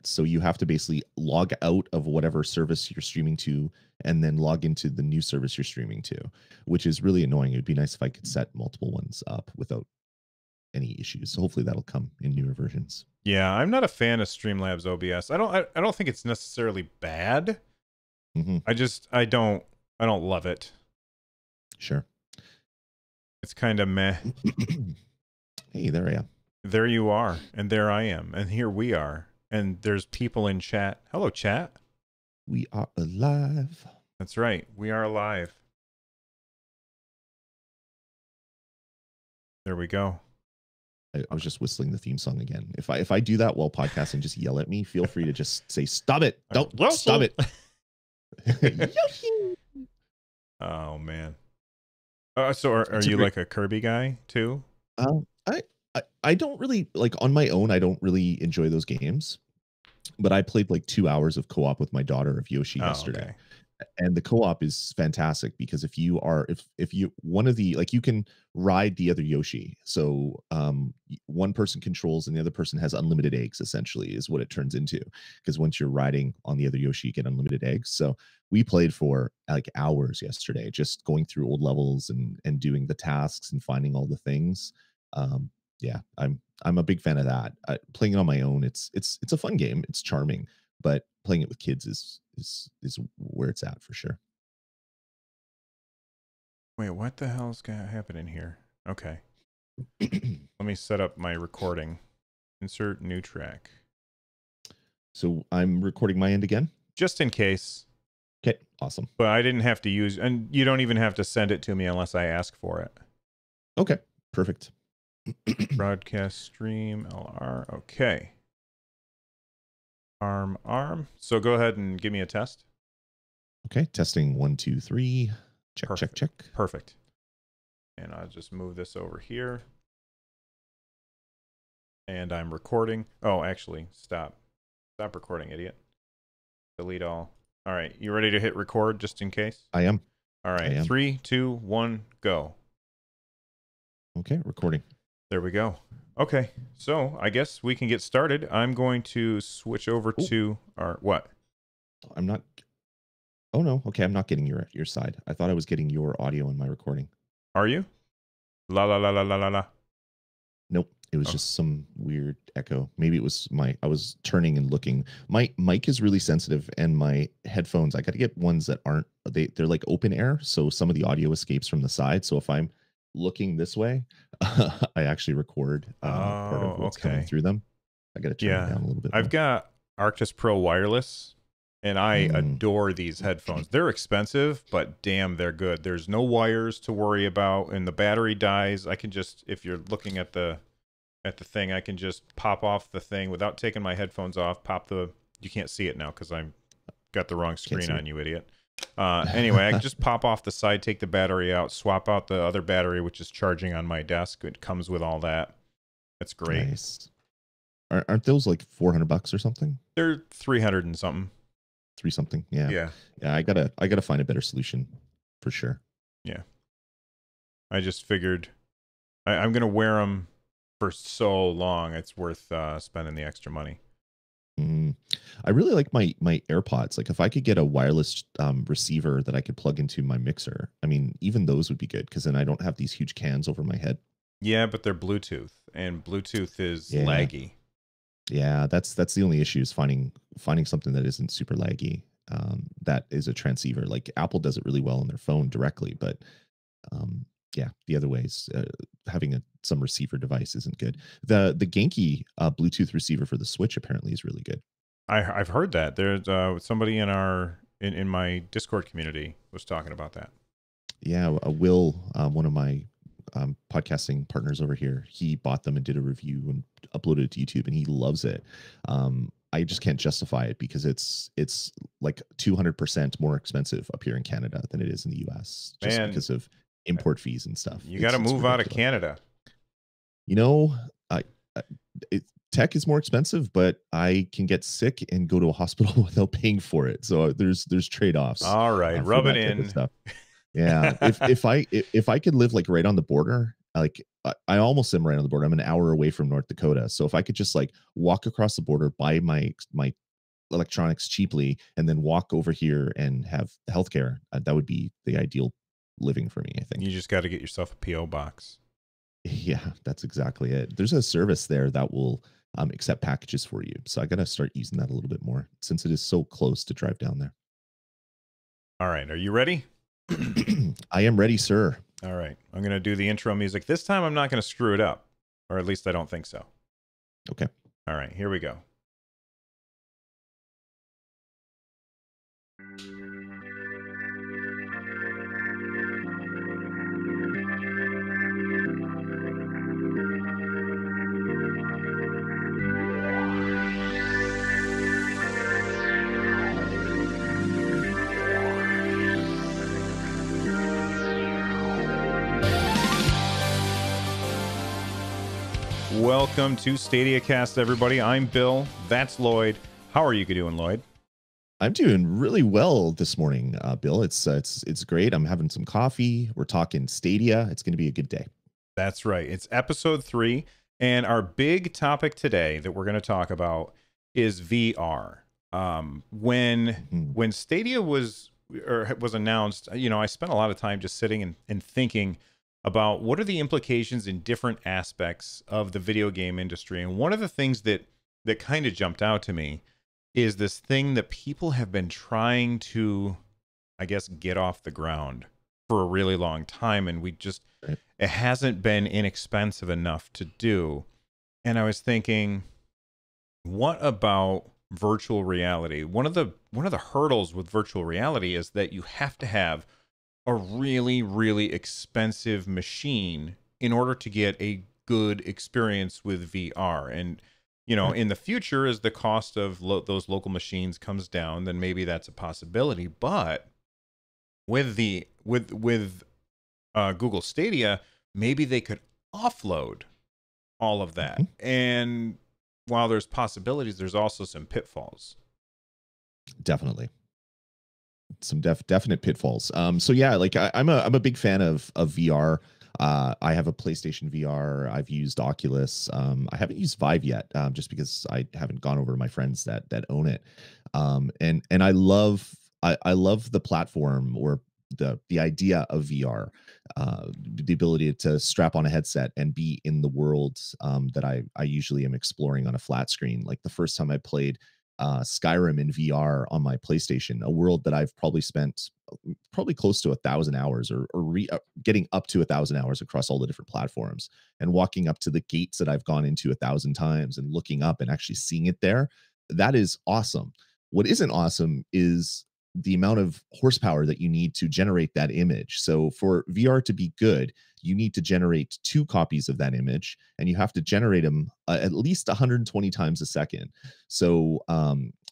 So you have to basically log out of whatever service you're streaming to and then log into the new service you're streaming to, which is really annoying. It'd be nice if I could set multiple ones up without any issues. So hopefully that'll come in newer versions. Yeah, I'm not a fan of Streamlabs OBS. I don't think it's necessarily bad. Mm-hmm. I don't love it. Sure. It's kind of meh. Hey, there I am. There you are, and there I am, and here we are, and there's people in chat. Hello, chat. We are alive. That's right. We are alive. There we go. I was just whistling the theme song again. If I do that while podcasting, just yell at me. Feel free to just say, "Stop it! Don't stop it!" Oh man. So are you like a Kirby guy too? I don't really like on my own. I don't really enjoy those games, but I played like 2 hours of co-op with my daughter of Yoshi yesterday. Okay. And the co-op is fantastic because if you one of the, like, you can ride the other Yoshi. So one person controls and the other person has unlimited eggs, essentially, is what it turns into. Because once you're riding on the other Yoshi, you get unlimited eggs. So we played for like hours yesterday, just going through old levels and doing the tasks and finding all the things. Yeah, I'm a big fan of that. Playing it on my own, it's a fun game. It's charming, but playing it with kids is where it's at for sure. Wait, what the hell's happening here? Okay. Let me set up my recording. Insert new track. So I'm recording my end again? Just in case. Okay, awesome. But I didn't have to use, and you don't even have to send it to me unless I ask for it. Okay, perfect. Broadcast stream LR. Okay. Arm. So go ahead and give me a test. Okay, testing 1, 2, 3. Check, Perfect. check. Perfect. And I'll just move this over here. And I'm recording. Oh, actually, stop. Stop recording, idiot. Delete all. All right, you ready to hit record just in case? I am. All right, 3, 2, 1, go. Okay, recording. There we go. Okay, so I guess we can get started. I'm going to switch over to our what? I'm not. Oh no. Okay, I'm not getting your side. I thought I was getting your audio in my recording. Are you? La la la la la la la. Nope. It was just some weird echo. Maybe it was I was turning and looking. My mic is really sensitive, and my headphones, I got to get ones that aren't, they're like open air. So some of the audio escapes from the side. So if I'm looking this way, I actually record part of what's coming through them. I got to turn it down a little bit. I've got Arctis Pro wireless, and I adore these headphones. They're expensive, but damn, they're good. There's no wires to worry about, and the battery dies. I can just, if you're looking at the thing, I can just pop off the thing without taking my headphones off. You can't see it now because I've got the wrong screen on, you idiot. Anyway, I can just pop off the side, take the battery out, swap out the other battery, which is charging on my desk. It comes with all that. That's great. Nice. Aren't those like $400 or something? They're 300 and something. 3 something. Yeah. Yeah. I gotta find a better solution for sure. Yeah. I just figured I'm gonna wear them for so long. It's worth spending the extra money. I really like my AirPods. Like if I could get a wireless receiver that I could plug into my mixer, I mean, even those would be good because then I don't have these huge cans over my head. Yeah, but they're Bluetooth, and Bluetooth is laggy. Yeah, that's the only issue is finding something that isn't super laggy. That is a transceiver. Like Apple does it really well on their phone directly, but yeah, the other ways, having some receiver device isn't good. The Genki Bluetooth receiver for the Switch apparently is really good. I've heard that. There's somebody in my Discord community was talking about that. Yeah, Will, one of my podcasting partners over here, he bought them and did a review and uploaded it to YouTube, and he loves it. I just can't justify it because it's like 200% more expensive up here in Canada than it is in the US, just because of import fees and stuff. You got to move out of Canada. You know, tech is more expensive, but I can get sick and go to a hospital without paying for it. So there's trade-offs. All right, rub it in. Yeah, if I could live like right on the border I almost am right on the border. I'm an hour away from North Dakota. So if I could just like walk across the border, buy my electronics cheaply, and then walk over here and have healthcare, that would be the ideal living for me, I think. You just got to get yourself a PO box. Yeah, that's exactly it. There's a service there that will accept packages for you. So I got to start using that a little bit more since it is so close to drive down there. All right, are you ready? I am ready, sir. All right, I'm going to do the intro music. This time I'm not going to screw it up, or at least I don't think so. Okay. All right, here we go. Welcome to StadiaCast, everybody. I'm Bill. That's Lloyd. How are you doing, Lloyd? I'm doing really well this morning, Bill. It's great. I'm having some coffee. We're talking Stadia. It's going to be a good day. That's right. It's episode 3, and our big topic today that we're going to talk about is VR. When Stadia was announced, I spent a lot of time just sitting and thinking about what are the implications in different aspects of the video game industry. And one of the things that kind of jumped out to me is this thing that people have been trying to, I guess, get off the ground for a really long time. And it hasn't been inexpensive enough to do. And I was thinking, what about virtual reality? One of the hurdles with virtual reality is that you have to have a really, really expensive machine in order to get a good experience with VR. And, in the future, as the cost of those local machines comes down, then maybe that's a possibility. But with Google Stadia, maybe they could offload all of that. And while there's possibilities, there's also some pitfalls. Definitely. Some definite pitfalls. So yeah, like I'm a big fan of VR. I have a PlayStation VR. I've used Oculus. I haven't used Vive yet, just because I haven't gone over to my friends that own it. And I love the platform, or the idea of VR, the ability to strap on a headset and be in the world that I usually am exploring on a flat screen. Like the first time I played Skyrim in VR on my PlayStation, a world that I've probably spent close to 1,000 hours, or getting up to 1,000 hours across all the different platforms, and walking up to the gates that I've gone into 1,000 times and looking up and actually seeing it there. That is awesome. What isn't awesome is the amount of horsepower that you need to generate that image. So for VR to be good, you need to generate 2 copies of that image, and you have to generate them at least 120 times a second. So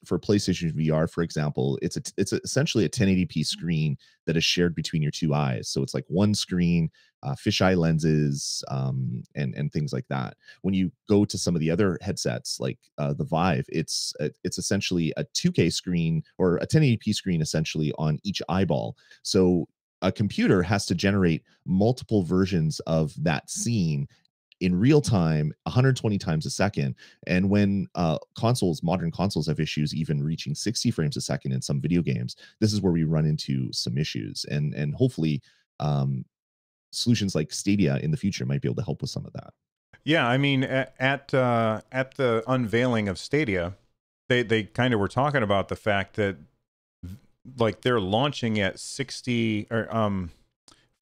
for PlayStation VR, for example, it's essentially a 1080p screen that is shared between your 2 eyes. So it's like one screen, fisheye lenses, and things like that. When you go to some of the other headsets, like the Vive, it's essentially a 2K screen, or a 1080p screen, essentially on each eyeball. So a computer has to generate multiple versions of that scene in real time, 120 times a second. And when modern consoles have issues even reaching 60 frames a second in some video games, this is where we run into some issues. And hopefully solutions like Stadia in the future might be able to help with some of that. Yeah, I mean, at the unveiling of Stadia, they kind of were talking about the fact that, like, they're launching at 60 or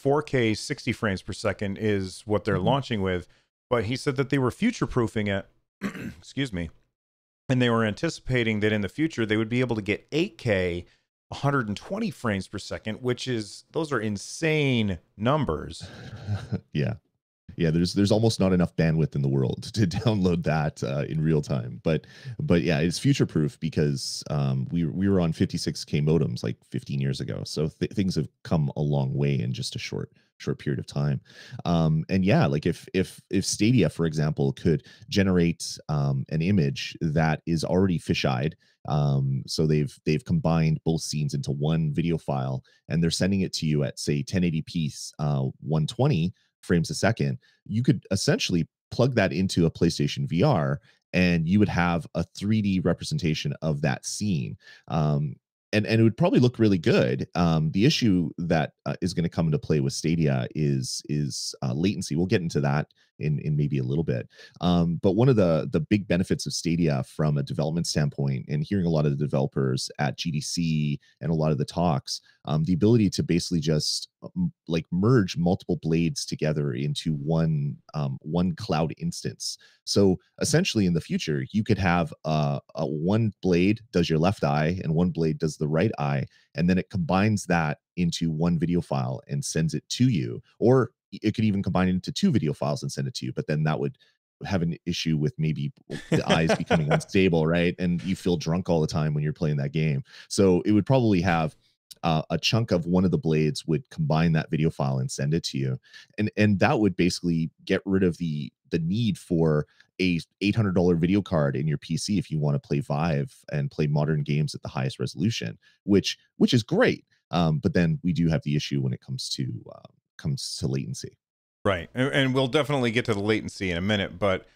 4K 60 frames per second is what they're launching with. But he said that they were future-proofing it, excuse me, and they were anticipating that in the future they would be able to get 8K 120 frames per second, those are insane numbers. Yeah. Yeah, there's almost not enough bandwidth in the world to download that in real time. But yeah, it's future proof because we were on 56K modems like 15 years ago. So things have come a long way in just a short period of time. And yeah, like if Stadia, for example, could generate an image that is already fisheyed, so they've combined both scenes into one video file, and they're sending it to you at, say, 1080p 120. frames a second, you could essentially plug that into a PlayStation VR, and you would have a 3D representation of that scene. And it would probably look really good. The issue that is going to come into play with Stadia is latency. We'll get into that in maybe a little bit. But one of the big benefits of Stadia from a development standpoint, and hearing a lot of the developers at GDC and a lot of the talks, the ability to basically just like merge multiple blades together into one cloud instance. So essentially, in the future, you could have a one blade does your left eye and one blade does the right eye, and then it combines that into one video file and sends it to you. Or it could even combine it into two video files and send it to you. But then that would have an issue with maybe the eyes becoming unstable, right? And you feel drunk all the time when you're playing that game. So it would probably have a chunk of one of the blades would combine that video file and send it to you, and that would basically get rid of the need for a $800 video card in your PC if you want to play Vive and play modern games at the highest resolution, which is great. But then we do have the issue when it comes to latency. Right. And we'll definitely get to the latency in a minute, but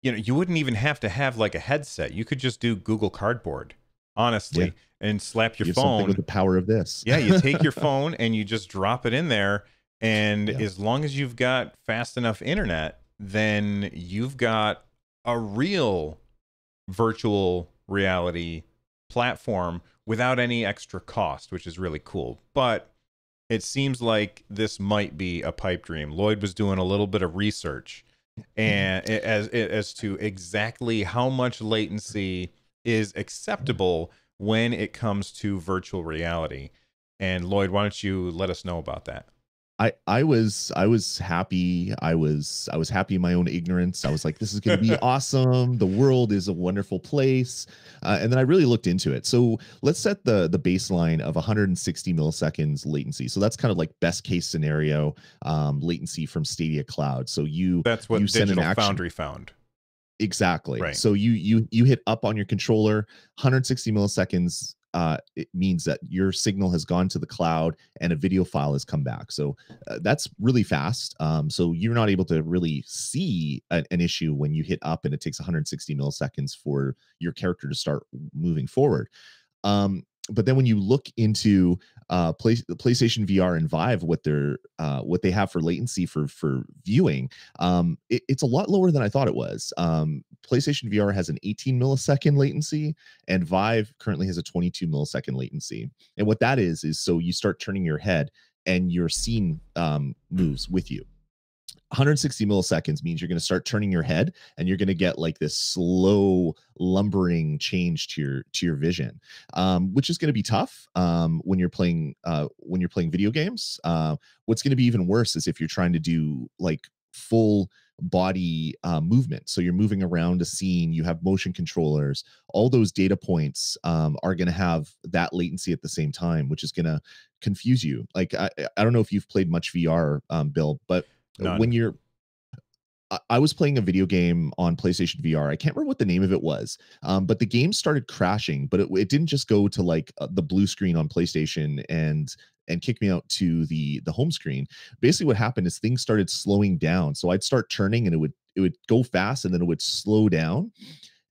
you wouldn't even have to have like a headset. You could just do Google Cardboard, honestly, and slap your You have phone something with the power of this. Yeah, you take your phone and you just drop it in there, and as long as you've got fast enough internet, then you've got a real virtual reality platform without any extra cost, which is really cool. But it seems like this might be a pipe dream. Lloyd was doing a little bit of research and as to exactly how much latency is acceptable when it comes to virtual reality. And Lloyd, why don't you let us know about that? I was happy. I was happy in my own ignorance. I was like, this is going to be awesome. The world is a wonderful place. And then I really looked into it. So let's set the baseline of 160 milliseconds latency. So that's kind of like best case scenario latency from Stadia Cloud. So that's what you send an Digital action. Foundry found. Exactly. Right. So you hit up on your controller, 160 milliseconds. It means that your signal has gone to the cloud and a video file has come back. So that's really fast. So you're not able to really see an issue when you hit up and it takes 160 milliseconds for your character to start moving forward. But then when you look into the PlayStation VR and Vive, what they have for latency for viewing, it's a lot lower than I thought it was. PlayStation VR has an 18 millisecond latency, and Vive currently has a 22 millisecond latency. And what that is so you start turning your head and your scene moves with you. 160 milliseconds means you're going to start turning your head and you're going to get like this slow lumbering change to your vision, which is going to be tough when you're playing video games. What's going to be even worse is if you're trying to do like full body movement. So you're moving around a scene, you have motion controllers, all those data points are going to have that latency at the same time, which is going to confuse you. Like I don't know if you've played much VR, Bill, but None. when I was playing a video game on PlayStation VR. I can't remember what the name of it was, but the game started crashing. But it didn't just go to like the blue screen on PlayStation and kick me out to the home screen. Basically, what happened is things started slowing down. So I'd start turning and it would go fast and then it would slow down.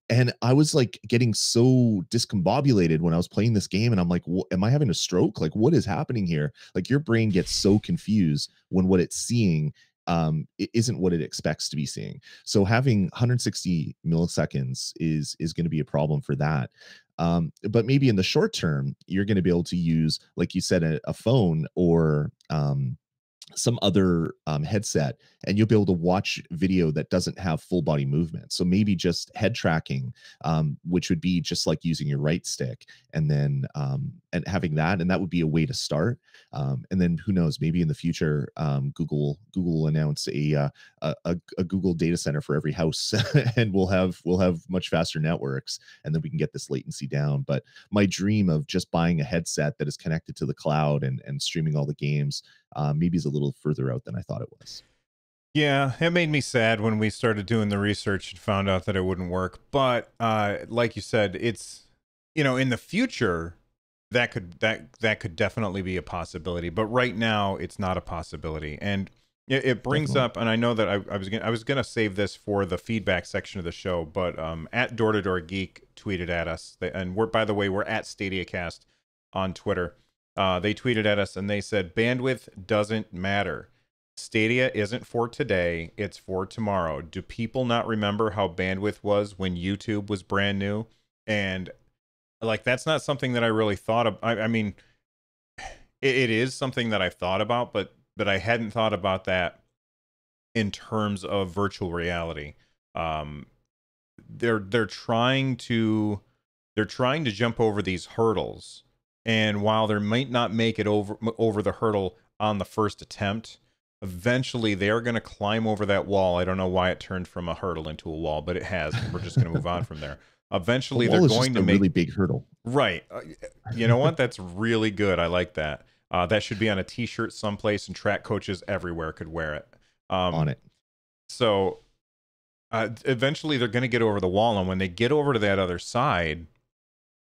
And I was like getting so discombobulated when I was playing this game. And I'm like, am I having a stroke? Like, what is happening here? Like, your brain gets so confused when what it's seeing it isn't what it expects to be seeing. So having 160 milliseconds is going to be a problem for that. But maybe in the short term, you're going to be able to use, like you said, a phone or some other headset, and you'll be able to watch video that doesn't have full body movement. So maybe just head tracking, which would be just like using your right stick, and then and having that, and that would be a way to start. And then who knows, maybe in the future, Google will announce a Google data center for every house, and we'll have much faster networks, and then we can get this latency down. But my dream of just buying a headset that is connected to the cloud and streaming all the games maybe is a little further out than I thought it was. Yeah, it made me sad when we started doing the research and found out that it wouldn't work. But like you said, it's, in the future that could definitely be a possibility. But right now, it's not a possibility. And It brings Definitely. up, and I know that I was gonna save this for the feedback section of the show, but at Door to Door Geek tweeted at us, and we're, by the way, we're at StadiaCast on Twitter. They tweeted at us and they said bandwidth doesn't matter. Stadia isn't for today; it's for tomorrow. Do people not remember how bandwidth was when YouTube was brand new? And like that's not something that I really thought of. I mean, it is something that I've thought about, but I hadn't thought about that in terms of virtual reality. Um, they're trying to jump over these hurdles, and while they might not make it over the hurdle on the first attempt, eventually they are going to climb over that wall. I don't know why it turned from a hurdle into a wall, but it has, and we're just going to move on from there. A Eventually, they're wall is going just to a make really big hurdle. right. You know what? That's really good. I like that. That should be on a T-shirt someplace, and track coaches everywhere could wear it. On it. So eventually they're going to get over the wall, and when they get over to that other side,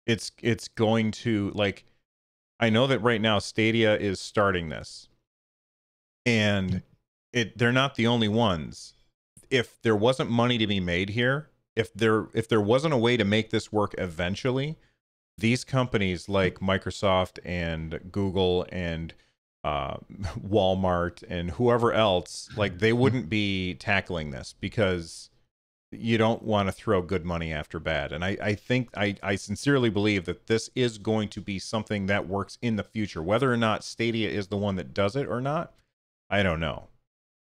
it's going to, like, I know that right now Stadia is starting this, and they're not the only ones. If there wasn't money to be made here, if there wasn't a way to make this work eventually, these companies like Microsoft and Google and Walmart and whoever else, like, they wouldn't be tackling this, because you don't want to throw good money after bad. And I think I sincerely believe that this is going to be something that works in the future. Whether or not Stadia is the one that does it or not, I don't know.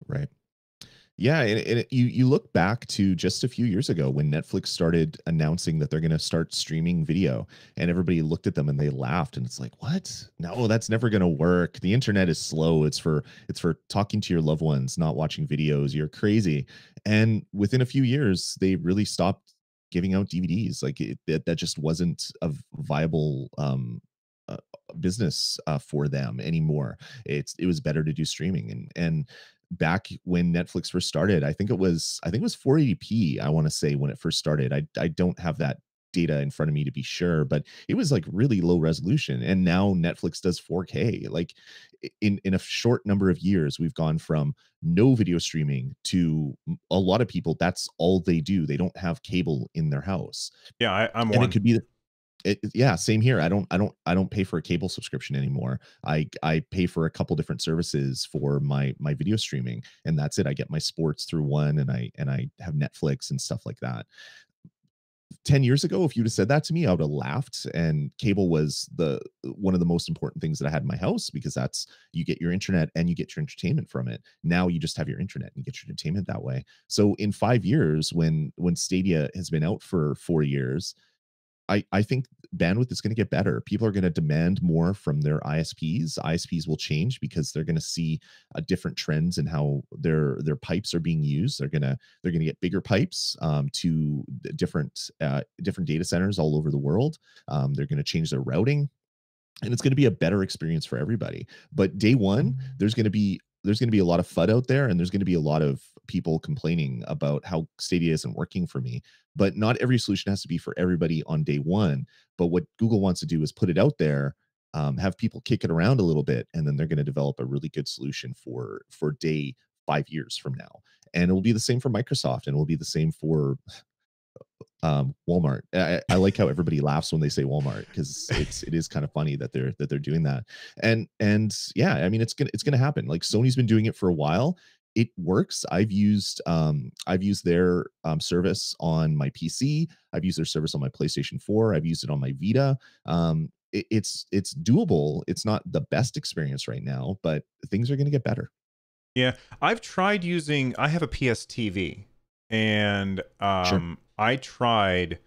Right. Yeah, and you look back to just a few years ago when Netflix started announcing that they're going to start streaming video, and everybody looked at them and they laughed, and it's like, what? No, that's never going to work. The internet is slow. It's for talking to your loved ones, not watching videos. You're crazy. And within a few years, they really stopped giving out DVDs. Like that just wasn't a viable uh, business for them anymore. It was better to do streaming, and back when Netflix first started, I think it was 480p, I want to say, when it first started. I don't have that data in front of me to be sure, but it was like really low resolution. And now Netflix does 4K. Like in a short number of years, we've gone from no video streaming to a lot of people that's all they do. They don't have cable in their house. Yeah, I'm And it one. could be yeah, same here. I don't pay for a cable subscription anymore. I pay for a couple different services for my video streaming, and that's it. I get my sports through one, and I have Netflix and stuff like that. 10 years ago, if you'd have said that to me, I would have laughed. And cable was the one of the most important things that I had in my house, because that's, you get your internet and you get your entertainment from it. Now you just have your internet and you get your entertainment that way. So in 5 years, when Stadia has been out for 4 years, I think bandwidth is going to get better. People are going to demand more from their ISPs. ISPs will change because they're going to see different trends in how their pipes are being used. They're going to get bigger pipes to different data centers all over the world. They're going to change their routing, and it's going to be a better experience for everybody. But day one, there's going to be a lot of FUD out there, and there's going to be a lot of people complaining about how Stadia isn't working for me. But not every solution has to be for everybody on day one. But what Google wants to do is put it out there, have people kick it around a little bit, and then they're going to develop a really good solution for day 5 years from now. And it will be the same for Microsoft, and it will be the same for Walmart. I like how everybody laughs when they say Walmart, because it is kind of funny that they're doing that. And yeah, I mean, it's gonna happen. Like, Sony's been doing it for a while. It works. I've used their service on my PC. I've used their service on my PlayStation 4. I've used it on my Vita. It's doable. It's not the best experience right now, but things are going to get better. Yeah, I've tried using. I have a PS TV, and Sure. I tried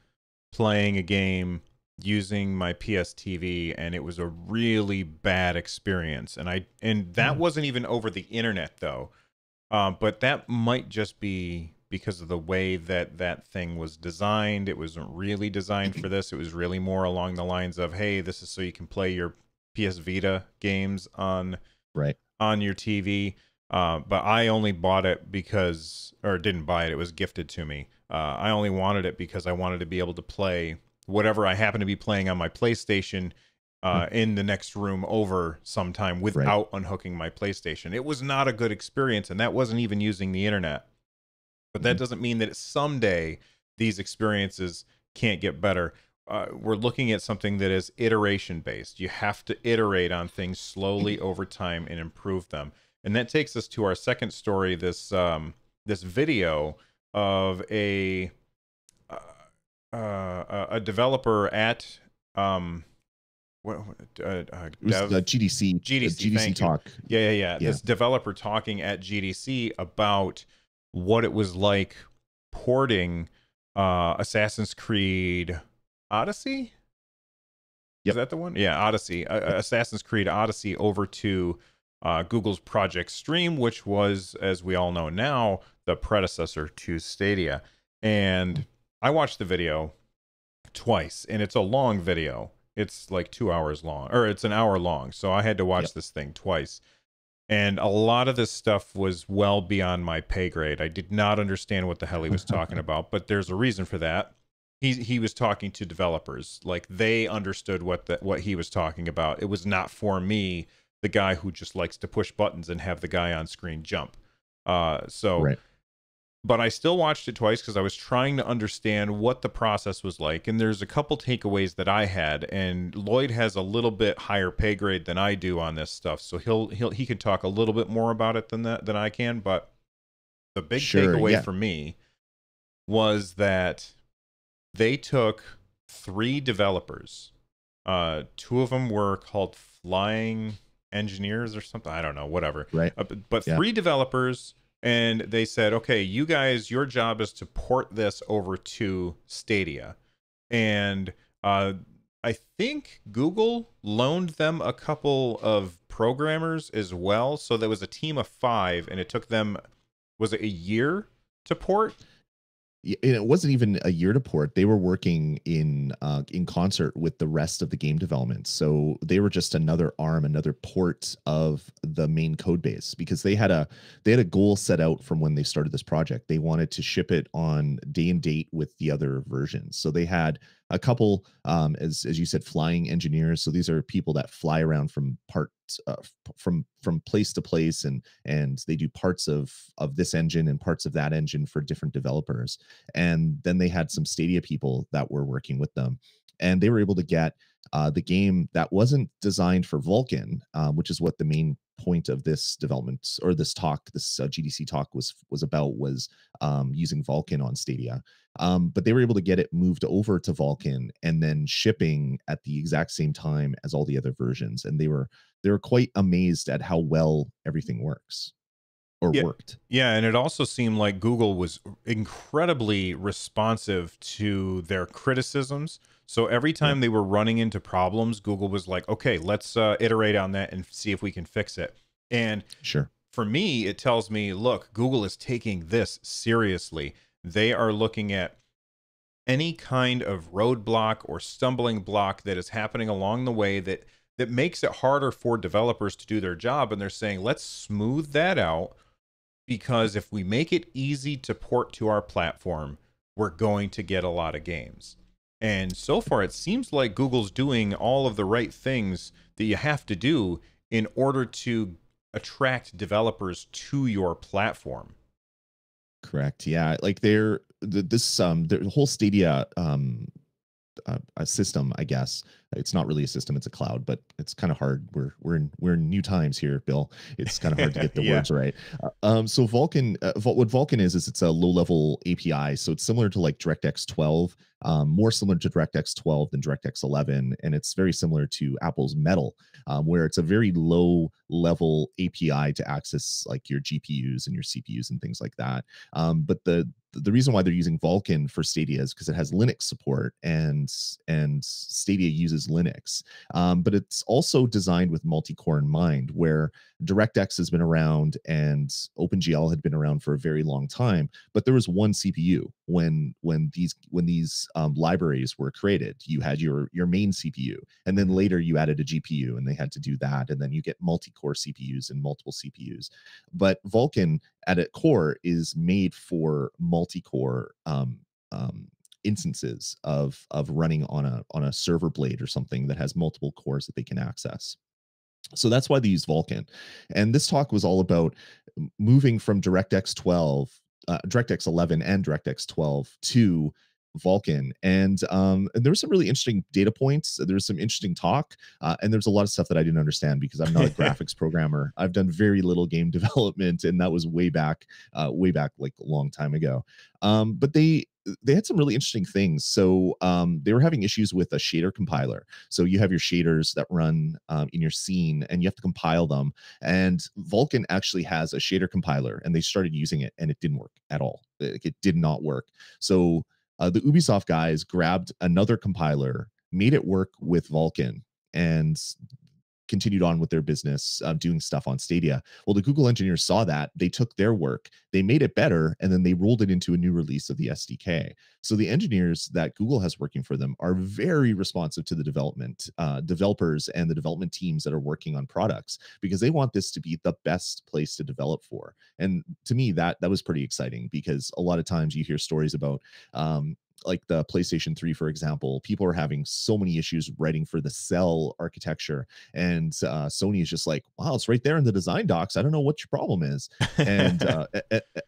playing a game using my PS TV, and it was a really bad experience. And that Mm, wasn't even over the internet though. But that might just be because of the way that that thing was designed. It wasn't really designed for this. It was really more along the lines of, hey, this is so you can play your PS Vita games right. on your TV. But I only bought it because, or didn't buy it, it was gifted to me. I only wanted it because I wanted to be able to play whatever I happen to be playing on my PlayStation Huh. in the next room over sometime Right. without unhooking my PlayStation. It was not a good experience, and that wasn't even using the internet. But that Mhm. doesn't mean that someday these experiences can't get better. We're looking at something that is iteration based. You have to iterate on things slowly over time and improve them. And that takes us to our second story. This video of uh, a developer at what It was dev GDC, GDC. GDC Thank you. talk. Yeah. Yeah. This developer talking at GDC about what it was like porting Assassin's Creed Odyssey. Is Yep. that the one? Yeah, Odyssey. Yep. Assassin's Creed Odyssey over to Google's Project Stream, which was, as we all know now, the predecessor to Stadia. And I watched the video twice, and it's a long video. It's like 2 hours long, or it's an hour long. So I had to watch Yep. this thing twice. And a lot of this stuff was well beyond my pay grade. I did not understand what the hell he was talking about, but there's a reason for that. He was talking to developers, like they understood what he was talking about. It was not for me, the guy who just likes to push buttons and have the guy on screen jump. So Right. but I still watched it twice because I was trying to understand what the process was like. And there's a couple takeaways that I had, and Lloyd has a little bit higher pay grade than I do on this stuff, so he can talk a little bit more about it than I can. But the big Sure. takeaway Yeah. for me was that they took three developers. Two of them were called flying engineers or something. I don't know, whatever. Right. But Yeah. three developers, and they said, okay, you guys, your job is to port this over to Stadia. And I think Google loaned them a couple of programmers as well. So there was a team of five, and it took them, was it a year to port? And it wasn't even a year to port. They were working in concert with the rest of the game development. So they were just another arm, another port of the main code base, because they had a goal set out from when they started this project. They wanted to ship it on day and date with the other versions. So they had a couple, as you said, flying engineers. So these are people that fly around from from place to place, and they do parts of this engine and parts of that engine for different developers. And then they had some Stadia people that were working with them, and they were able to get the game that wasn't designed for Vulkan, which is what the main point of this development, or this talk, this GDC talk was about, was using Vulkan on Stadia. But they were able to get it moved over to Vulkan and then shipping at the exact same time as all the other versions, and they were quite amazed at how well everything works, or Yeah. worked. Yeah, and it also seemed like Google was incredibly responsive to their criticisms. So every Yeah, time they were running into problems, Google was like, okay, let's iterate on that and see if we can fix it. And sure. for me, it tells me, look, Google is taking this seriously. They are looking at any kind of roadblock or stumbling block that is happening along the way that makes it harder for developers to do their job. And they're saying, let's smooth that out, because if we make it easy to port to our platform, we're going to get a lot of games. And so far, it seems like Google's doing all of the right things that you have to do in order to attract developers to your platform. Correct. Yeah, like the whole Stadia a system, I guess. It's not really a system; it's a cloud, but it's kind of hard. We're in new times here, Bill. It's kind of hard to get the Yeah. words right. So Vulkan, what Vulkan is it's a low level API. So it's similar to like DirectX 12, more similar to DirectX 12 than DirectX 11, and it's very similar to Apple's Metal, where it's a very low level API to access like your GPUs and your CPUs and things like that. But the reason why they're using Vulkan for Stadia is because it has Linux support, and Stadia uses Linux. But it's also designed with multi-core in mind, where DirectX has been around and OpenGL had been around for a very long time, but there was one CPU when these libraries were created. You had your main CPU, and then later you added a GPU, and they had to do that, and then you get multi-core CPUs and multiple CPUs. But Vulkan at its core is made for multi-core instances of running on a server blade or something that has multiple cores that they can access. So that's why they use Vulkan. And this talk was all about moving from DirectX 12, DirectX 11 and DirectX 12 to Vulkan. And there were some really interesting data points. There was some interesting talk, and there's a lot of stuff that I didn't understand because I'm not a graphics programmer. I've done very little game development, and that was way back like a long time ago. But they had some really interesting things. So they were having issues with a shader compiler. So you have your shaders that run in your scene, and you have to compile them. And Vulkan actually has a shader compiler, and they started using it, and it didn't work at all. It did not work. So the Ubisoft guys grabbed another compiler, made it work with Vulkan, and continued on with their business, doing stuff on Stadia. Well, the Google engineers saw that. They took their work, they made it better, and then they rolled it into a new release of the SDK. So the engineers that Google has working for them are very responsive to the developers and the development teams that are working on products, because they want this to be the best place to develop for. And to me, that was pretty exciting, because a lot of times you hear stories about like the PlayStation 3, for example, people are having so many issues writing for the cell architecture, and Sony is just like, wow, it's right there in the design docs. I don't know what your problem is. And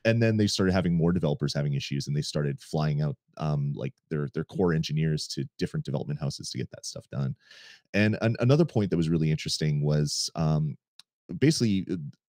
and then they started having more developers having issues, and they started flying out like their core engineers to different development houses to get that stuff done. And another point that was really interesting was basically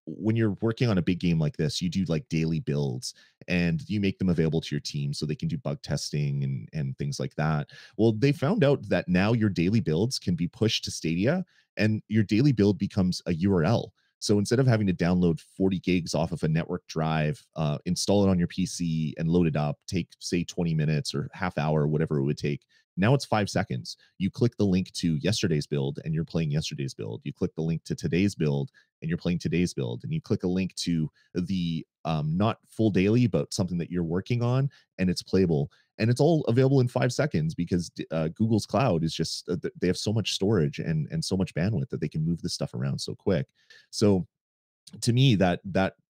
when you're working on a big game like this, you do like daily builds, and you make them available to your team so they can do bug testing and things like that. Well, they found out that now your daily builds can be pushed to Stadia, and your daily build becomes a URL. So instead of having to download 40 gigs off of a network drive, install it on your PC and load it up, take say 20 minutes or half hour, whatever it would take, now it's 5 seconds. You click the link to yesterday's build and you're playing yesterday's build. You click the link to today's build and you're playing today's build. And you click a link to the not full daily, but something that you're working on, and it's playable. And it's all available in 5 seconds, because Google's cloud is just, they have so much storage and so much bandwidth that they can move this stuff around so quick. So to me, that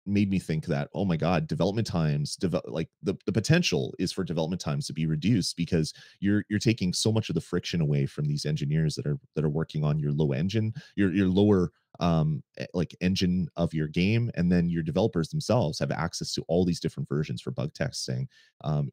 made me think that, oh my god, development times, like the potential is for development times to be reduced, because you're taking so much of the friction away from these engineers that are working on your low engine, your lower like engine of your game. And then your developers themselves have access to all these different versions for bug testing.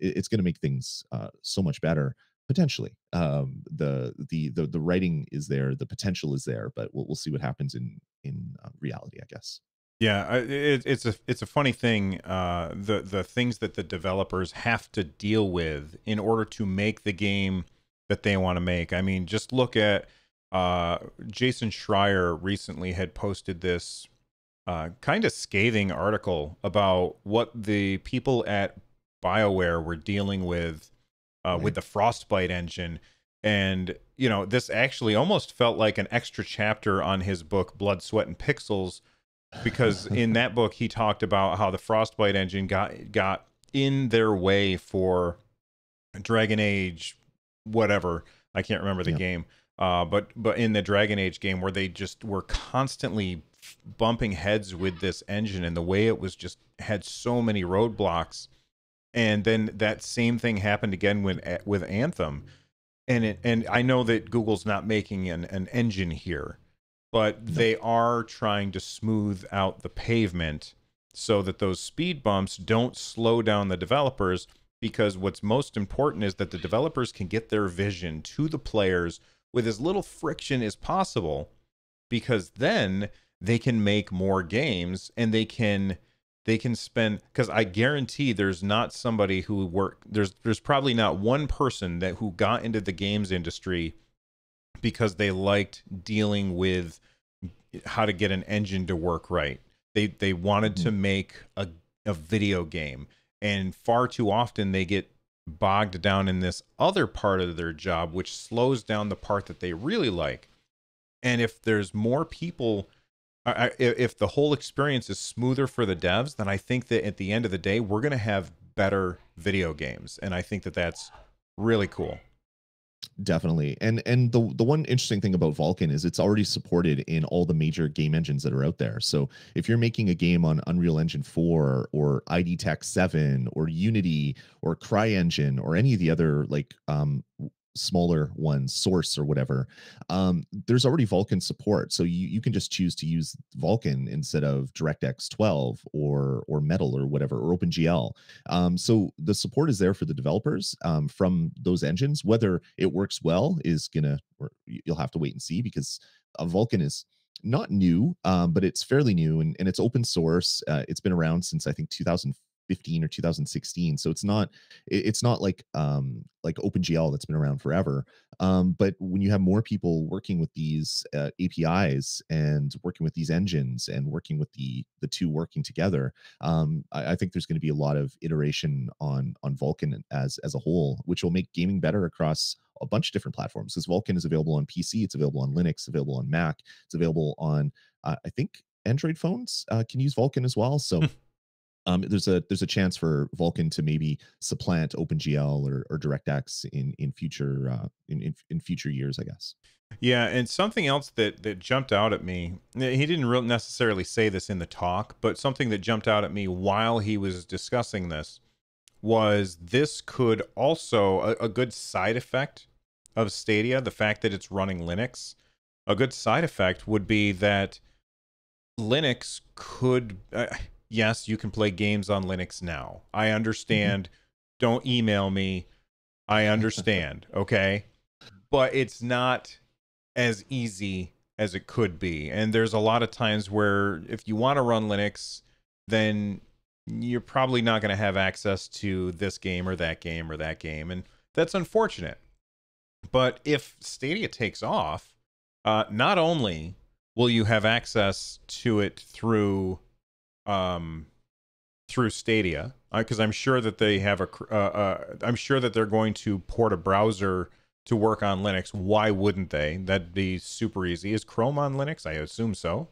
It's going to make things so much better potentially. The writing is there, the potential is there, but we'll see what happens in reality, I guess. Yeah, it's a funny thing. The things that the developers have to deal with in order to make the game that they want to make. I mean, just look at Jason Schreier recently had posted this kind of scathing article about what the people at BioWare were dealing with the Frostbite engine. And, you know, this actually almost felt like an extra chapter on his book, Blood, Sweat, and Pixels, because in that book he talked about how the Frostbite engine got in their way for Dragon Age, whatever, I can't remember the game, but in the Dragon Age game, where they just were constantly bumping heads with this engine, and the way it was just had so many roadblocks. And then that same thing happened again with Anthem, and I know that Google's not making an engine here, but they are trying to smooth out the pavement so that those speed bumps don't slow down the developers, because what's most important is that the developers can get their vision to the players with as little friction as possible, because then they can make more games, and they can spend, because I guarantee there's not somebody who there's probably not one person who got into the games industry because they liked dealing with how to get an engine to work right. They wanted to make a video game, and far too often they get bogged down in this other part of their job, which slows down the part that they really like. And if there's more people, if the whole experience is smoother for the devs, then I think that at the end of the day, we're going to have better video games. And I think that that's really cool. Definitely. And the one interesting thing about Vulkan is it's already supported in all the major game engines that are out there. So if you're making a game on Unreal Engine 4 or ID Tech 7 or Unity or CryEngine or any of the other like smaller ones, Source or whatever, there's already Vulkan support. So you can just choose to use Vulkan instead of DirectX 12 or Metal or whatever or OpenGL. So the support is there for the developers from those engines. Whether it works well is gonna, or you'll have to wait and see, because Vulkan is not new, but it's fairly new, and it's open source. It's been around since I think 2015 or 2016. So it's not like OpenGL that's been around forever. But when you have more people working with these APIs and working with these engines and working with the two working together, I think there's going to be a lot of iteration on Vulkan as a whole, which will make gaming better across a bunch of different platforms. Because Vulkan is available on PC, it's available on Linux, it's available on Mac, it's available on I think Android phones can use Vulkan as well. So there's a chance for Vulkan to maybe supplant OpenGL or DirectX in future in future years, I guess. Yeah, and something else that jumped out at me. He didn't necessarily say this in the talk, but something that jumped out at me while he was discussing this was this could also a good side effect of Stadia, the fact that it's running Linux. A good side effect would be that Linux could yes, you can play games on Linux now. I Mhm. understand. Don't email me. I understand, okay? But it's not as easy as it could be. And there's a lot of times where if you want to run Linux, then you're probably not going to have access to this game or that game or that game. And that's unfortunate. But if Stadia takes off, not only will you have access to it um, through Stadia, because I'm sure that they have I'm sure that they're going to port a browser to work on Linux. Why wouldn't they? That'd be super easy. Is Chrome on Linux? I assume so.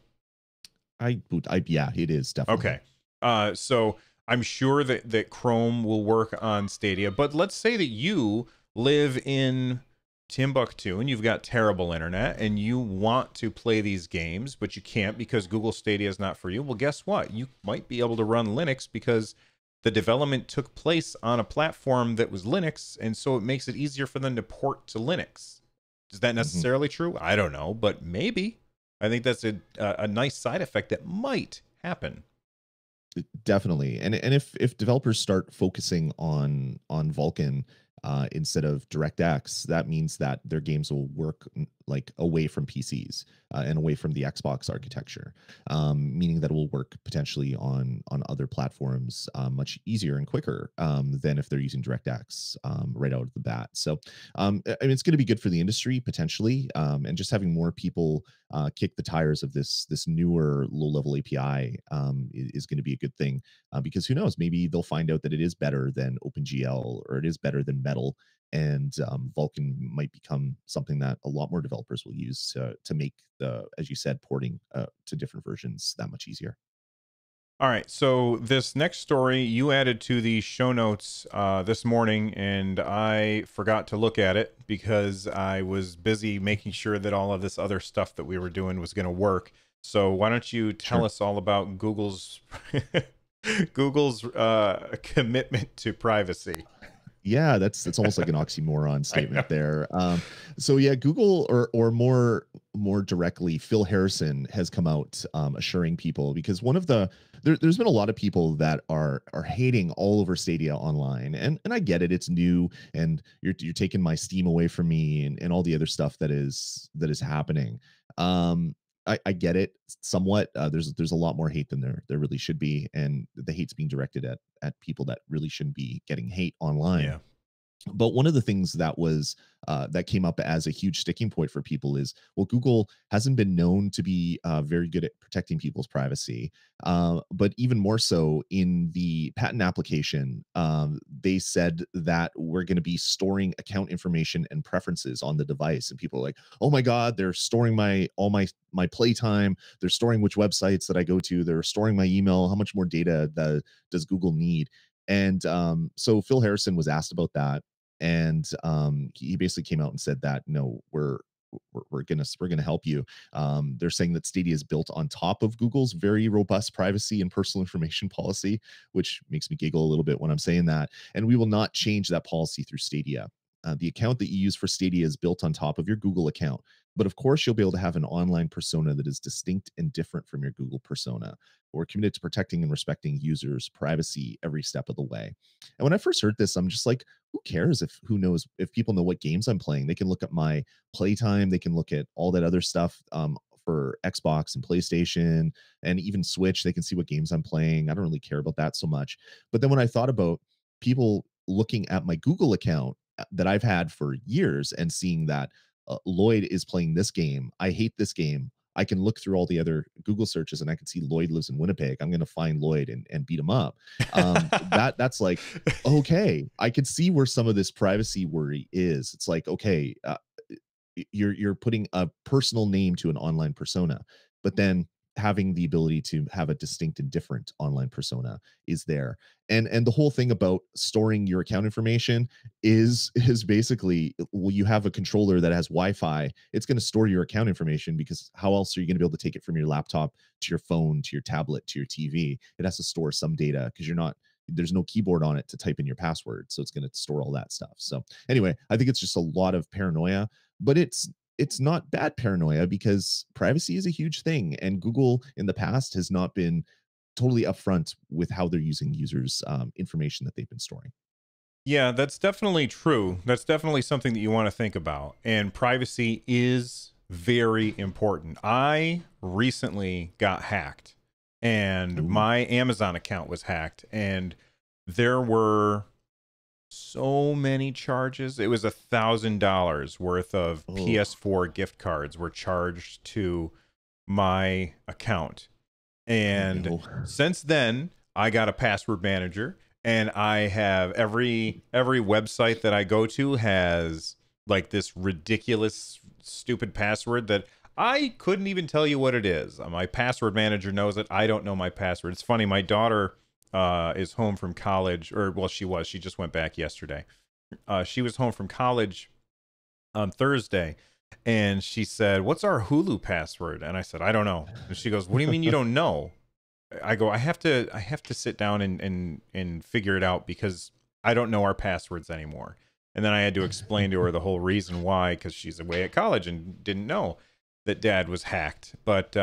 Yeah, it is definitely. Okay. So I'm sure that Chrome will work on Stadia, but let's say that you live in Timbuktu and you've got terrible internet and you want to play these games, but you can't because Google Stadia is not for you. Well, guess what? You might be able to run Linux because the development took place on a platform that was Linux, and so it makes it easier for them to port to Linux. Is that Mhm. necessarily true? I don't know, but maybe. I think that's a nice side effect that might happen. Definitely. And if developers start focusing on Vulkan instead of DirectX, that means that their games will work like away from PCs and away from the Xbox architecture, meaning that it will work potentially on other platforms much easier and quicker than if they're using DirectX right out of the bat. So I mean, it's going to be good for the industry potentially, and just having more people kick the tires of this newer low level API is going to be a good thing, because who knows, maybe they'll find out that it is better than OpenGL or it is better than Metal, and Vulkan might become something that a lot more developers will use to make the, as you said, porting to different versions that much easier. All right, so this next story you added to the show notes this morning, and I forgot to look at it because I was busy making sure that all of this other stuff that we were doing was going to work. So why don't you tell Sure. us all about Google's Google's commitment to privacy? Yeah, that's almost like an oxymoron I know. statement there. So yeah, Google, or more directly, Phil Harrison has come out assuring people, because one of there's been a lot of people that are hating all over Stadia online, and I get it, it's new, and you're taking my Steam away from me, and all the other stuff that is happening. I get it somewhat. There's a lot more hate than there really should be, and the hate's being directed at people that really shouldn't be getting hate online. Yeah. But one of the things that came up as a huge sticking point for people is, well, Google hasn't been known to be very good at protecting people's privacy, but even more so in the patent application, they said that we're going to be storing account information and preferences on the device, and people are like, oh my god, they're storing my playtime, they're storing which websites that I go to, they're storing my email, how much more data does Google need? And so Phil Harrison was asked about that, and he basically came out and said that no, we're gonna help you. They're saying that Stadia is built on top of Google's very robust privacy and personal information policy, which makes me giggle a little bit when I'm saying that. And we will not change that policy through Stadia. The account that you use for Stadia is built on top of your Google account, but of course, you'll be able to have an online persona that is distinct and different from your Google persona. We're committed to protecting and respecting users' privacy every step of the way. And when I first heard this, I'm just like, who cares if who knows if people know what games I'm playing? They can look at my playtime, they can look at all that other stuff for Xbox and PlayStation and even Switch. They can see what games I'm playing. I don't really care about that so much. But then when I thought about people looking at my Google account that I've had for years and seeing that Lloyd is playing this game, I hate this game. I can look through all the other Google searches and I can see Lloyd lives in Winnipeg. I'm going to find Lloyd and beat him up. That's like, okay, I can see where some of this privacy worry is. It's like, okay, you're putting a personal name to an online persona, but then having the ability to have a distinct and different online persona is there. And the whole thing about storing your account information is basically, well, you have a controller that has Wi-Fi, it's going to store your account information, because how else are you going to be able to take it from your laptop to your phone to your tablet to your TV? It has to store some data because there's no keyboard on it to type in your password, so it's going to store all that stuff. So anyway, I think it's just a lot of paranoia, but it's not bad paranoia, because privacy is a huge thing, and Google in the past has not been totally upfront with how they're using users information that they've been storing. Yeah, that's definitely true. That's definitely something that you want to think about. And privacy is very important. I recently got hacked, and Ooh. my Amazon account was hacked, and there were so many charges. It was $1,000 worth of Oh, PS4 gift cards were charged to my account. oh And no. since then, I got a password manager, and I have every website that I go to has like this ridiculous stupid password that I couldn't even tell you what it is. My password manager knows it. I don't know my password. It's funny, my daughter is home from college, or well, she just went back yesterday. She was home from college on Thursday, and she said, "What's our Hulu password?" And I said, "I don't know." And she goes, "What do you mean you don't know?" I go, I have to sit down and figure it out, because I don't know our passwords anymore." And then I had to explain to her the whole reason why, because she's away at college and didn't know that Dad was hacked. But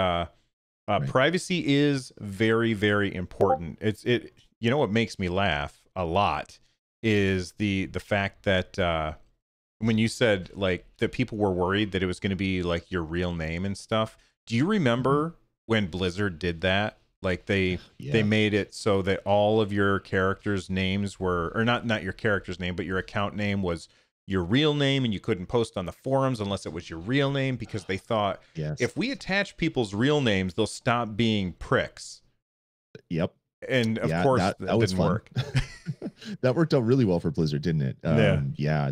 Right. privacy is very, very important. You know what makes me laugh a lot is the fact that when you said like that people were worried that it was going to be like your real name and stuff. Do you Mhm. remember when Blizzard did that? Like they Yeah. made it so that all of your characters' names were, or not your character's name, but your account name was your real name, and you couldn't post on the forums unless it was your real name, because they thought Yes. if we attach people's real names, they'll stop being pricks. Yep. And of Yeah, course, that that was didn't fun. work. That worked out really well for Blizzard, didn't it? Yeah,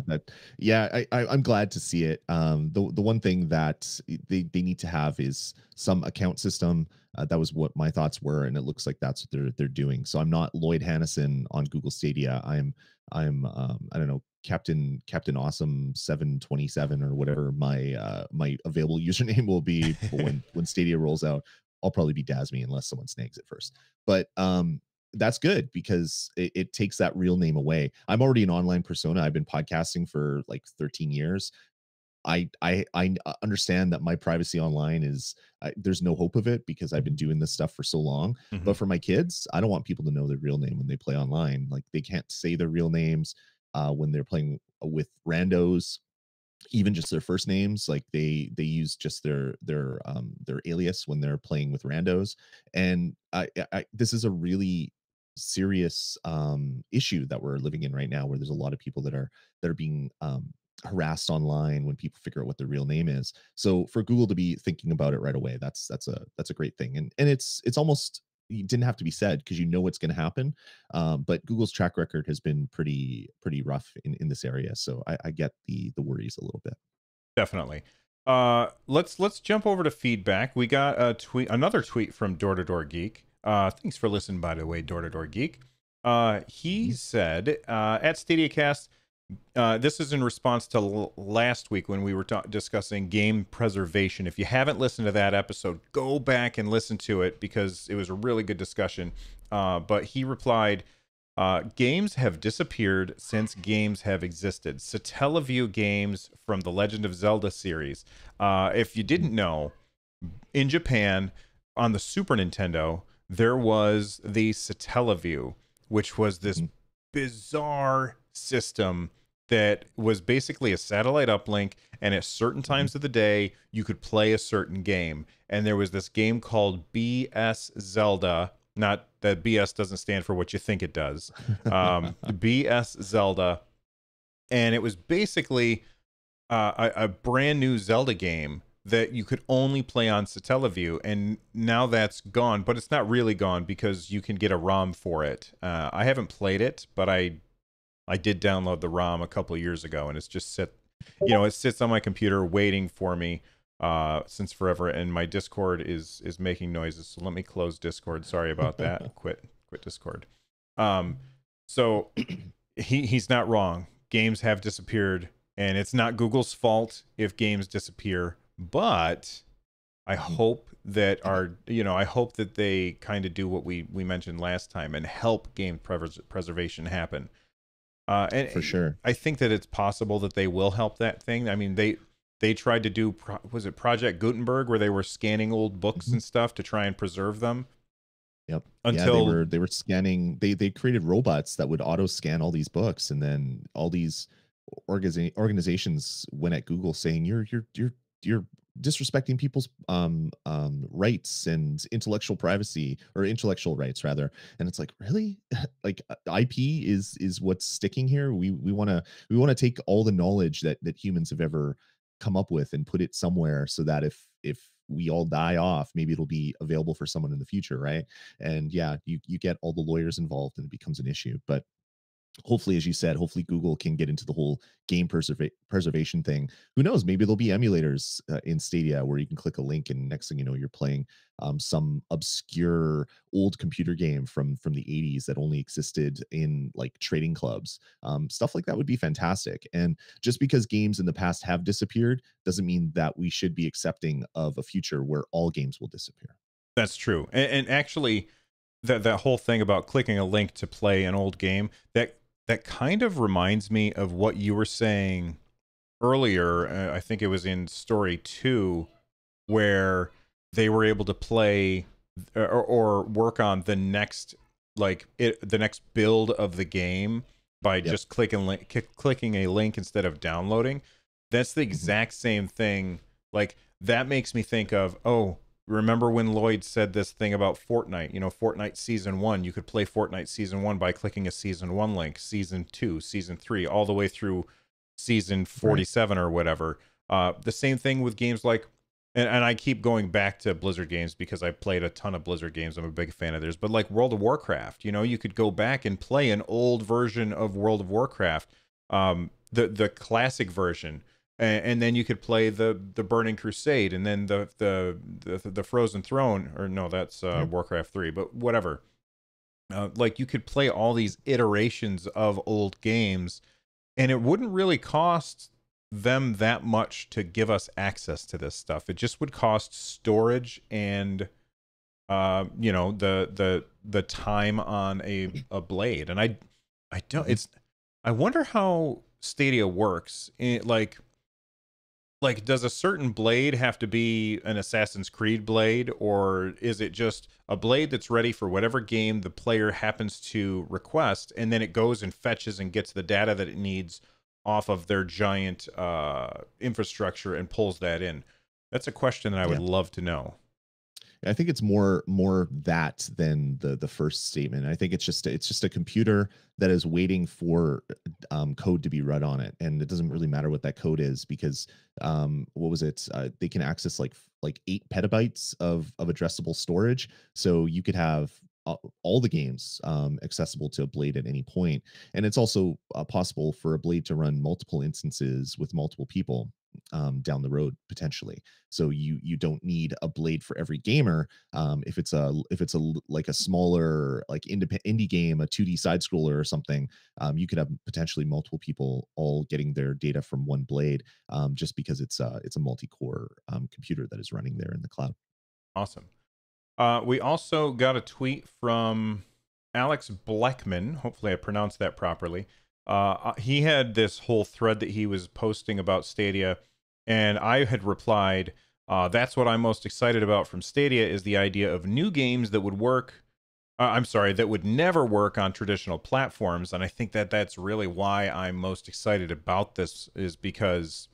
I'm glad to see it. The one thing that they need to have is some account system. That was what my thoughts were, and it looks like that's what they're doing. So I'm not Lloyd Hannison on Google Stadia. I'm I don't know, Captain Awesome 727 or whatever my available username will be. But when Stadia rolls out, I'll probably be Dasmy unless someone snags it first. But that's good, because it takes that real name away. I'm already an online persona. I've been podcasting for like 13 years. I understand that my privacy online is there's no hope of it, because I've been doing this stuff for so long. hmm But for my kids, I don't want people to know their real name when they play online. Like, they can't say their real names when they're playing with randos, even just their first names. Like, they use just their alias when they're playing with randos. And this is a really serious issue that we're living in right now, where there's a lot of people that are being harassed online when people figure out what their real name is. So for Google to be thinking about it right away, that's a great thing. And it's almost, it didn't have to be said, because you know what's going to happen. But Google's track record has been pretty rough in this area, so I get the worries a little bit. definitely. Let's jump over to feedback. We got another tweet from Door to Door Geek. Thanks for listening, by the way, Door to Door Geek. He Mhm. said at StadiaCast, This is in response to last week when we were discussing game preservation. If you haven't listened to that episode, go back and listen to it because it was a really good discussion. But he replied, games have disappeared since games have existed. Satellaview games from the Legend of Zelda series. If you didn't know, in Japan, on the Super Nintendo, there was the Satellaview, which was this Mhm. bizarre system that was basically a satellite uplink, and at certain Mhm. times of the day you could play a certain game. And there was this game called BS Zelda. Not that BS doesn't stand for what you think it does. BS Zelda, and it was basically a brand new Zelda game that you could only play on Satellaview, and now that's gone. But it's not really gone because you can get a ROM for it. I haven't played it, but I did download the ROM a couple of years ago, and it's just it sits on my computer waiting for me since forever. And my Discord is making noises, so let me close Discord. Sorry about that. Quit Discord. Um, so he's not wrong. Games have disappeared, and it's not Google's fault if games disappear. But I hope that I hope that they kind of do what we mentioned last time and help game preservation happen. And For sure. I think that it's possible that they will help that thing. I mean, they tried to do was it Project Gutenberg, where they were scanning old books Mhm. and stuff to try and preserve them Yep. Yeah, they until. were they were scanning. They created robots that would auto scan all these books, and then all these organizations went at Google saying you're disrespecting people's rights and intellectual privacy, or intellectual rights rather. And it's like, really? Like, IP is what's sticking here. We want to take all the knowledge that humans have ever come up with and put it somewhere, so that if we all die off, maybe it'll be available for someone in the future, right? And yeah, you get all the lawyers involved and it becomes an issue. But hopefully, as you said, hopefully Google can get into the whole game preservation thing. Who knows? Maybe there'll be emulators in Stadia where you can click a link, and next thing you know, you're playing some obscure old computer game from the 80s that only existed in like trading clubs. Stuff like that would be fantastic. And just because games in the past have disappeared doesn't mean that we should be accepting of a future where all games will disappear. That's true. And actually, that whole thing about clicking a link to play an old game, that kind of reminds me of what you were saying earlier. I think it was in story 2, where they were able to play or work on the next build of the game by Yep. just clicking a link instead of downloading. That's the Hmm. exact same thing. Like, that makes me think of, oh, remember when Lloyd said this thing about Fortnite? Fortnite season 1, you could play Fortnite season 1 by clicking a season 1 link, season 2, season 3, all the way through season Right. 47 or whatever. The same thing with games like, and I keep going back to Blizzard games because I played a ton of Blizzard games. I'm a big fan of theirs. But like World of Warcraft, you could go back and play an old version of World of Warcraft, the classic version, and then you could play the Burning Crusade, and then the Frozen Throne, or no, that's Yeah. Warcraft 3, but whatever. Like, you could play all these iterations of old games, and it wouldn't really cost them that much to give us access to this stuff. It just would cost storage and the time on a blade. And I don't Mhm. it's I wonder how Stadia works. Like, does a certain blade have to be an Assassin's Creed blade, or is it just a blade that's ready for whatever game the player happens to request, and then it goes and fetches and gets the data that it needs off of their giant infrastructure and pulls that in? That's a question that I would Yeah. love to know. I think it's more that than the first statement. I think it's just a computer that is waiting for code to be run on it, and it doesn't really matter what that code is, because what was it? They can access like 8 petabytes of addressable storage, so you could have all the games accessible to a blade at any point. And it's also possible for a blade to run multiple instances with multiple people. down the road potentially. So you don't need a blade for every gamer. Like a smaller like indie game, a 2D side scroller or something, you could have potentially multiple people all getting their data from one blade, just because it's a multi-core computer that is running there in the cloud. Awesome. We also got a tweet from Alex Bleckman. Hopefully, I pronounced that properly. He had this whole thread that he was posting about Stadia, and I had replied, "That's what I'm most excited about from Stadia is the idea of new games that would work. I'm sorry, that would never work on traditional platforms." And I think that that's really why I'm most excited about this, is because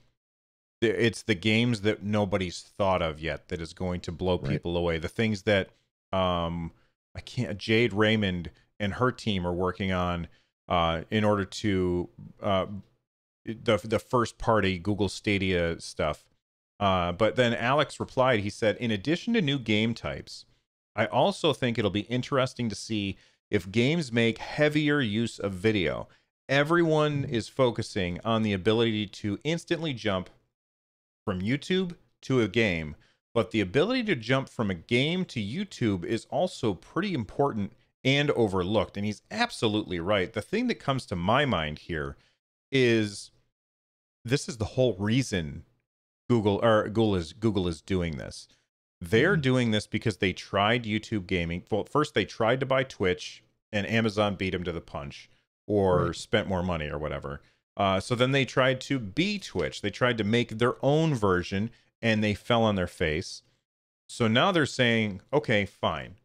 it's the games that nobody's thought of yet that is going to blow Right. people away. The things that I can't Jade Raymond and her team are working on in order to the first party Google Stadia stuff. But then Alex replied, he said, in addition to new game types, I also think it'll be interesting to see if games make heavier use of video. Everyone is focusing on the ability to instantly jump from YouTube to a game, but the ability to jump from a game to YouTube is also pretty important and overlooked. And he's absolutely right. The thing that comes to my mind here is this is the whole reason Google is doing this. They're Mhm. doing this because they tried YouTube gaming. Well, first they tried to buy Twitch, and Amazon beat them to the punch, or Right. spent more money, or whatever. So then they tried to be Twitch. They tried to make their own version, and they fell on their face. So now they're saying, okay, fine.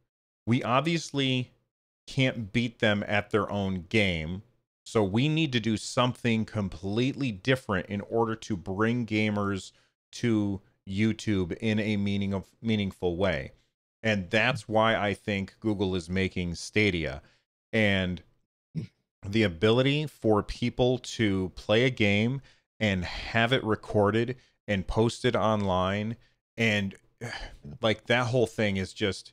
We obviously can't beat them at their own game. So we need to do something completely different in order to bring gamers to YouTube in a meaningful way. And that's why I think Google is making Stadia. And the ability for people to play a game and have it recorded and posted online, and like that whole thing is just,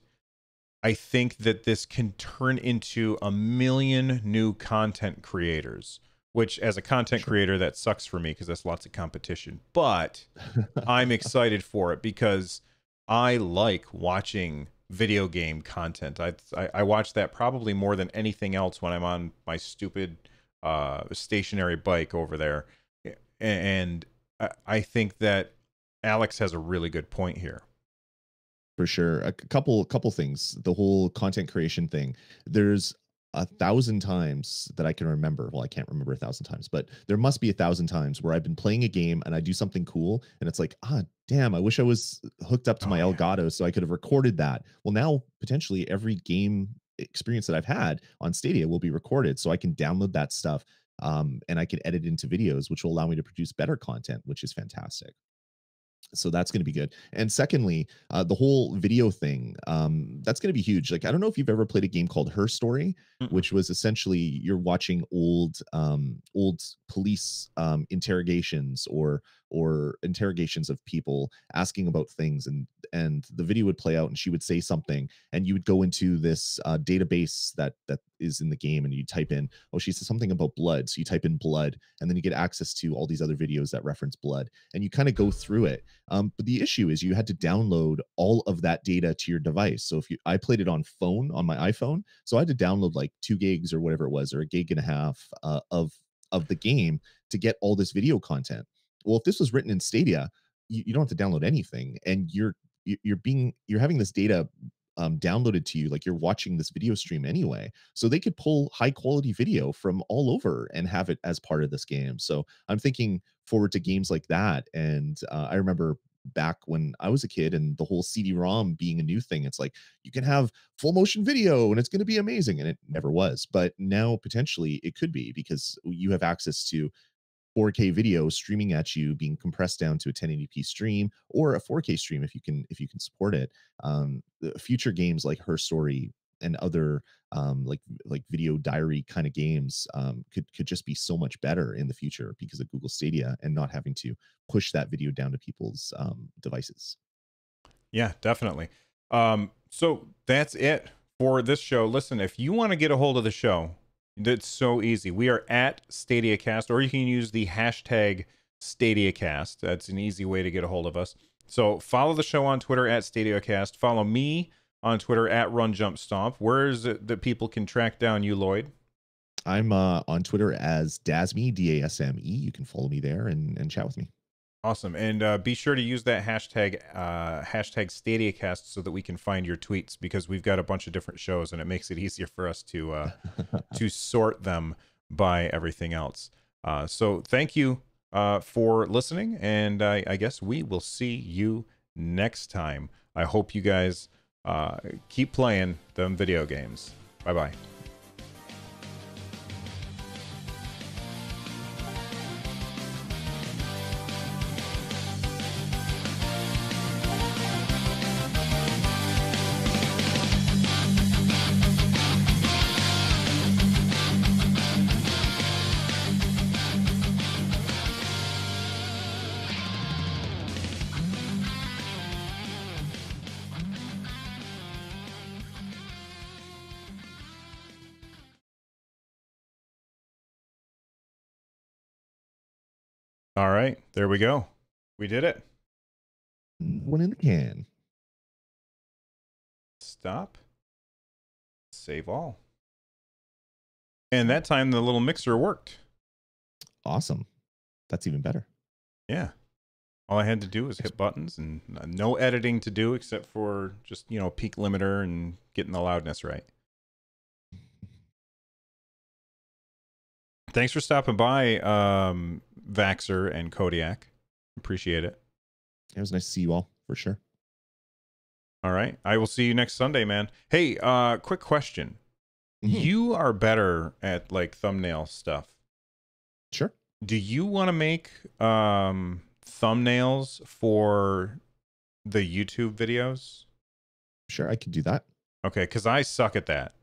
I think that this can turn into a million new content creators, which as a For content sure. creator, that sucks for me because that's lots of competition. But I'm excited for it because I like watching video game content. I watch that probably more than anything else when I'm on my stupid stationary bike over there. And I think that Alex has a really good point here. For sure. A couple things. The whole content creation thing. There's 1,000 times that I can remember. Well, I can't remember 1,000 times, but there must be 1,000 times where I've been playing a game and I do something cool, and it's like, damn, I wish I was hooked up to Oh my yeah. Elgato so I could have recorded that. Well, now potentially every game experience that I've had on Stadia will be recorded, so I can download that stuff, and I can edit into videos, which will allow me to produce better content, which is fantastic. So that's going to be good. And secondly, the whole video thing, that's going to be huge. Like, I don't know if you've ever played a game called Her Story, Mm-mm. which was essentially you're watching old police interrogations, or interrogations of people asking about things, and the video would play out and she would say something, and you would go into this database that is in the game, and you type in, oh, she said something about blood, so you type in blood, and then you get access to all these other videos that reference blood, and you kind of go through it. But the issue is you had to download all of that data to your device. So I played it on my iPhone, so I had to download like 2 gigs or whatever it was, or a gig and a half of the game to get all this video content. Well, if this was written in Stadia, you don't have to download anything, and you're having this data downloaded to you like you're watching this video stream anyway. So they could pull high quality video from all over and have it as part of this game. So I'm thinking forward to games like that. And I remember back when I was a kid and the whole CD-ROM being a new thing. It's like you can have full motion video and it's going to be amazing, and it never was. But now potentially it could be, because you have access to 4K video streaming at you, being compressed down to a 1080p stream, or a 4K stream if you can support it. Future games like Her Story and other like video diary kind of games could just be so much better in the future because of Google Stadia and not having to push that video down to people's devices. Yeah, definitely. So that's it for this show. Listen, if you want to get a hold of the show, it's so easy. We are at StadiaCast, or you can use the hashtag StadiaCast. That's an easy way to get a hold of us. So follow the show on Twitter at StadiaCast. Follow me on Twitter at RunJumpStomp. Where is it that people can track down you, Lloyd? I'm on Twitter as Dasme, Dasme. You can follow me there and chat with me. Awesome. And be sure to use that hashtag StadiaCast so that we can find your tweets, because we've got a bunch of different shows and it makes it easier for us to sort them by everything else. So thank you for listening, and I guess we will see you next time. I hope you guys keep playing them video games. Bye-bye. All right, there we go. We did it. One in the can. Stop. Save all. And that time the little mixer worked. Awesome. That's even better. Yeah. All I had to do was hit buttons, and no editing to do except for just, peak limiter and getting the loudness right. Thanks for stopping by, Vaxer and Kodiak. Appreciate it. It was nice to see you all, for sure. All right. I will see you next Sunday, man. Hey, quick question. Mm-hmm. You are better at, like, thumbnail stuff. Sure. Do you want to make thumbnails for the YouTube videos? Sure, I could do that. Okay, because I suck at that.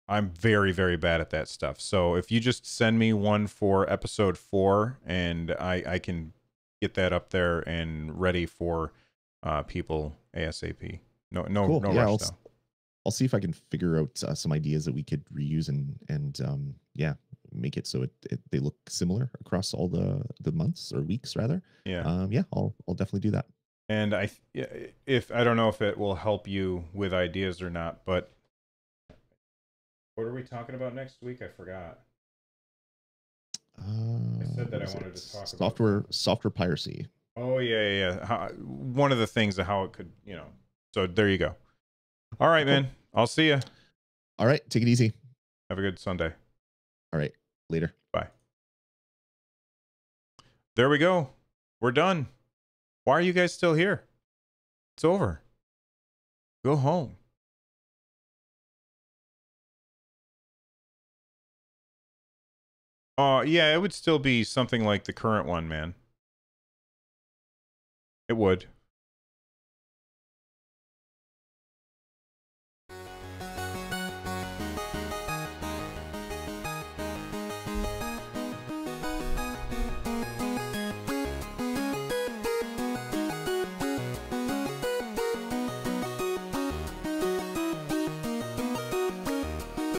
I'm very, very bad at that stuff. So if you just send me one for episode 4, and I can get that up there and ready for people ASAP. No Cool. Yeah, rush though. I'll see if I can figure out some ideas that we could reuse and yeah, make it so they look similar across all the months or weeks rather. Yeah. Yeah, I'll definitely do that. And I don't know if it will help you with ideas or not, but what are we talking about next week? I forgot. I said that I wanted to talk about software piracy. Oh yeah. One of the things of how it could, So there you go. All right, man. I'll see you. All right, take it easy. Have a good Sunday. All right, later. Bye. There we go. We're done. Why are you guys still here? It's over. Go home. Yeah, it would still be something like the current one, man. It would.